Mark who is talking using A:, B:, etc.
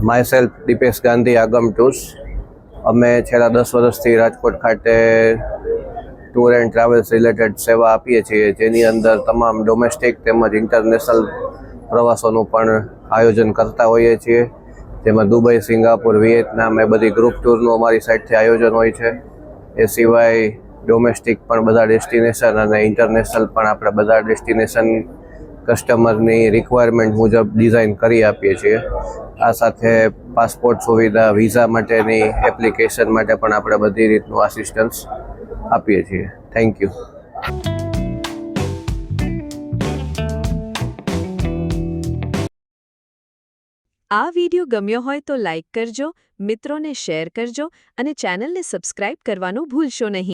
A: My self Dipesh Gandhi Agam Tours. અમે છેલ્લા 10 વર્ષથી રાજકોટ ખાતે ટૂર એન્ડ ટ્રાવેલ્સ રિલેટેડ સેવા આપીએ છીએ, જેની અંદર તમામ ડોમેસ્ટિક તેમજ ઇન્ટરનેશનલ પ્રવાસોનું પણ આયોજન કરતા હોઈએ છીએ. જેમાં દુબઈ, સિંગાપુર, વિયેતનામ એ બધી ગ્રુપ ટૂરનું અમારી સાઈડથી આયોજન હોય છે. એ સિવાય ડોમેસ્ટિક પણ બધા ડેસ્ટિનેશન અને ઇન્ટરનેશનલ પણ આપણે બધા ડેસ્ટિનેશન કસ્ટમરની રિક્વાયરમેન્ટ મુજબ ડિઝાઇન કરી આપીએ છીએ. આ સાથે પાસપોર્ટ સુવિધા, વિઝા માટેની એપ્લિકેશન માટે પણ આપણે બધી રીતનું આસિસ્ટન્સ આપીએ છીએ. Thank you.
B: આ વિડિયો ગમ્યો હોય તો લાઇક કરજો, મિત્રોને શેર કરજો અને ચેનલને સબસ્ક્રાઇબ કરવાનું ભૂલશો નહીં.